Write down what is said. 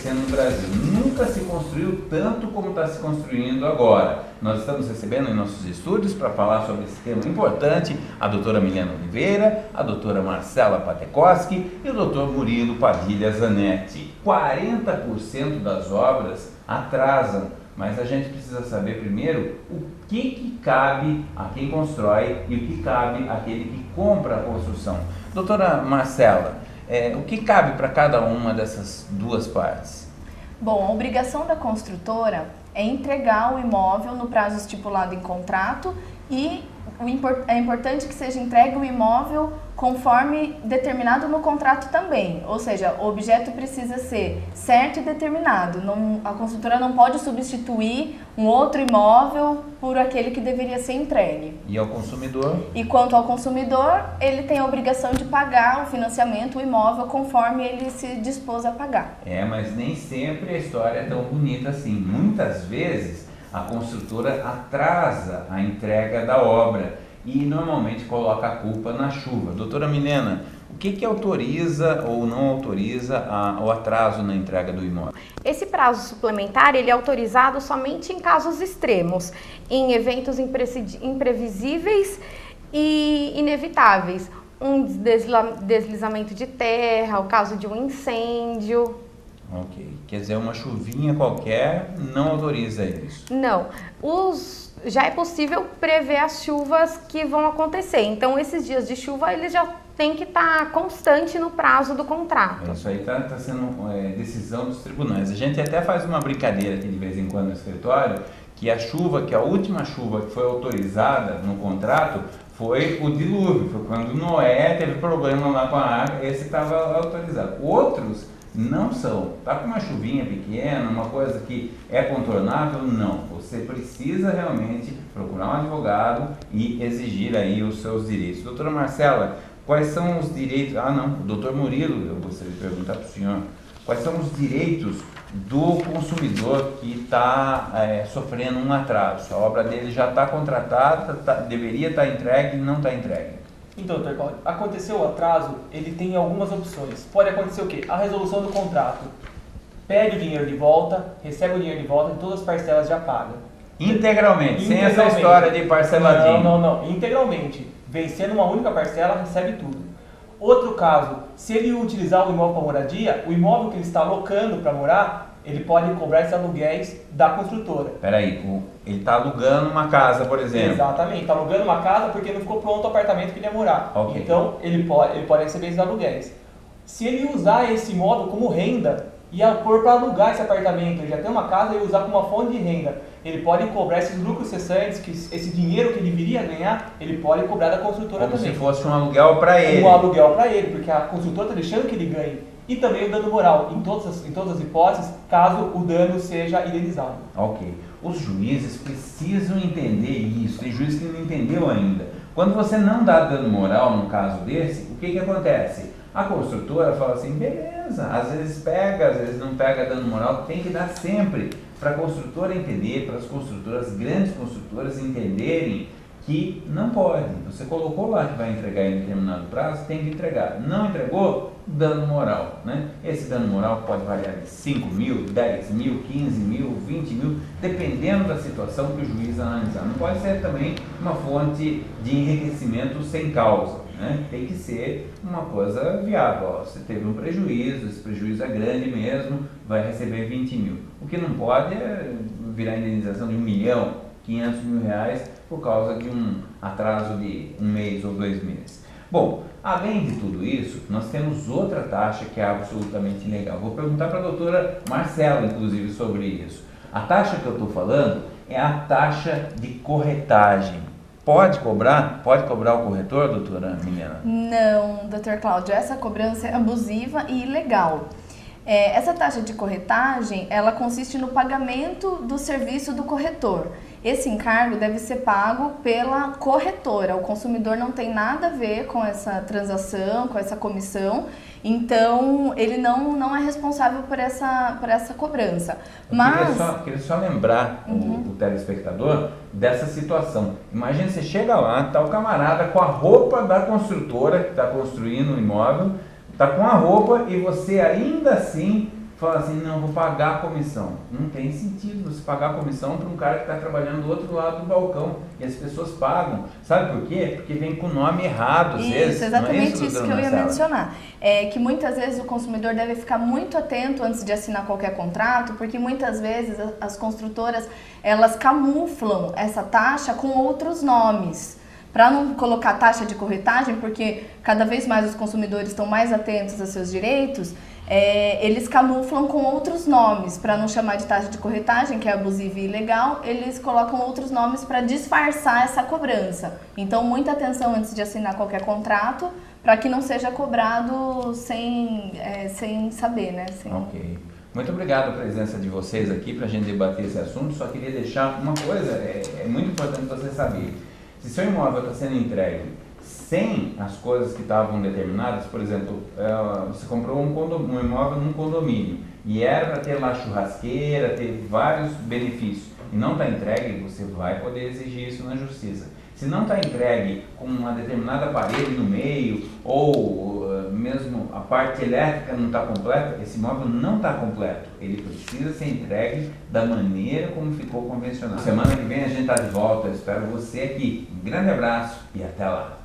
acontecendo no Brasil. Nunca se construiu tanto como está se construindo agora. Nós estamos recebendo em nossos estúdios para falar sobre esse tema importante a doutora Milena Oliveira, a doutora Marcela Patekoski e o doutor Murilo Padilha Zanetti. 40% das obras atrasam, mas a gente precisa saber primeiro o que cabe a quem constrói e o que cabe àquele que compra a construção. Doutora Marcela, o que cabe para cada uma dessas duas partes? Bom, a obrigação da construtora é entregar o imóvel no prazo estipulado em contrato e é importante que seja entregue o imóvel conforme determinado no contrato também, ou seja, o objeto precisa ser certo e determinado. A construtora não pode substituir um outro imóvel por aquele que deveria ser entregue. E ao consumidor? E quanto ao consumidor, ele tem a obrigação de pagar o financiamento, o imóvel, conforme ele se dispôs a pagar. Mas nem sempre a história é tão bonita assim. Muitas vezes a construtora atrasa a entrega da obra e normalmente coloca a culpa na chuva. Doutora Milena, o que autoriza ou não autoriza o atraso na entrega do imóvel? Esse prazo suplementar ele é autorizado somente em casos extremos, em eventos imprevisíveis e inevitáveis. Um deslizamento de terra, o caso de um incêndio. Ok. Quer dizer, uma chuvinha qualquer não autoriza isso? Não. Já é possível prever as chuvas que vão acontecer. Então, esses dias de chuva, eles já têm que estar constante no prazo do contrato. Isso aí está sendo decisão dos tribunais. A gente até faz uma brincadeira aqui de vez em quando no escritório, que a última chuva que foi autorizada no contrato foi o dilúvio. Foi quando Noé teve problema lá com a água, esse estava autorizado. Outros não são. Tá com uma chuvinha pequena, uma coisa que é contornável? Não. Você precisa realmente procurar um advogado e exigir aí os seus direitos. Doutora Marcela, quais são os direitos? O doutor Murilo, eu gostaria de perguntar para o senhor. Quais são os direitos do consumidor que está sofrendo um atraso? A obra dele já está contratada, deveria estar entregue e não está entregue. Então, doutor Cláudio, aconteceu o atraso, ele tem algumas opções. Pode acontecer o quê? A resolução do contrato. Pede o dinheiro de volta, recebe o dinheiro de volta e todas as parcelas já paga. Integralmente, sem essa história de parceladinho. Não. Integralmente. Vencendo uma única parcela, recebe tudo. Outro caso, se ele utilizar o imóvel para moradia, o imóvel que ele está alocando para morar, ele pode cobrar esses aluguéis da construtora. Peraí, ele está alugando uma casa, por exemplo. Exatamente, está alugando uma casa porque não ficou pronto o apartamento que ele ia morar. Okay. Então, ele pode receber esses aluguéis. Se ele usar esse imóvel como renda e pôr para alugar esse apartamento, ele já tem uma casa e usar como uma fonte de renda, ele pode cobrar esses lucros cessantes, que esse dinheiro que ele viria a ganhar, ele pode cobrar da construtora como também. Se fosse um aluguel para ele. Um aluguel para ele, porque a construtora está deixando que ele ganhe. E também o dano moral, em todas as hipóteses, caso o dano seja indenizado. Ok. Os juízes precisam entender isso. Tem juiz que não entendeu ainda. Quando você não dá dano moral num caso desse, o que acontece? A construtora fala assim, beleza, às vezes pega, às vezes não pega dano moral, tem que dar sempre para a construtora entender, para as construtoras, grandes construtoras entenderem que não pode. Você colocou lá que vai entregar em determinado prazo, tem que entregar. Não entregou, dano moral, né? Esse dano moral pode variar de 5 mil, 10 mil, 15 mil, 20 mil, dependendo da situação que o juiz analisar. Não pode ser também uma fonte de enriquecimento sem causa, né? Tem que ser uma coisa viável. Você teve um prejuízo, esse prejuízo é grande mesmo, vai receber 20 mil. O que não pode é virar indenização de 1 milhão, 500 mil reais por causa de um atraso de 1 mês ou 2 meses. Bom, além de tudo isso, nós temos outra taxa que é absolutamente ilegal. Vou perguntar para a doutora Marcela, inclusive, sobre isso. A taxa que eu estou falando é a taxa de corretagem. Pode cobrar? Pode cobrar o corretor, doutora Milena? Não, doutor Cláudio, essa cobrança é abusiva e ilegal. Essa taxa de corretagem, ela consiste no pagamento do serviço do corretor. Esse encargo deve ser pago pela corretora. O consumidor não tem nada a ver com essa transação, com essa comissão, então ele não é responsável por essa cobrança. Queria só lembrar o telespectador dessa situação. Imagina, você chega lá, está o camarada com a roupa da construtora que está construindo o imóvel, está com a roupa e você ainda assim fala assim, não, vou pagar a comissão. Não tem sentido você pagar a comissão para um cara que está trabalhando do outro lado do balcão. E as pessoas pagam. Sabe por quê? Porque vem com o nome errado, às vezes. Isso, exatamente não é isso que eu ia mencionar. É que muitas vezes o consumidor deve ficar muito atento antes de assinar qualquer contrato, porque muitas vezes as construtoras, elas camuflam essa taxa com outros nomes. Para não colocar taxa de corretagem, porque cada vez mais os consumidores estão mais atentos aos seus direitos, eles camuflam com outros nomes. Para não chamar de taxa de corretagem, que é abusiva e ilegal, eles colocam outros nomes para disfarçar essa cobrança. Então, muita atenção antes de assinar qualquer contrato, para que não seja cobrado sem saber, né? Ok. Muito obrigado pela presença de vocês aqui para a gente debater esse assunto. Só queria deixar uma coisa, é muito importante você saber. Se seu imóvel está sendo entregue sem as coisas que estavam determinadas, por exemplo, você comprou um imóvel num condomínio e era para ter lá churrasqueira, ter vários benefícios e não está entregue, você vai poder exigir isso na justiça. Se não está entregue com uma determinada parede no meio ou mesmo a parte elétrica não está completa, esse imóvel não está completo. Ele precisa ser entregue da maneira como ficou convencionado. Semana que vem a gente está de volta. Eu espero você aqui. Um grande abraço e até lá.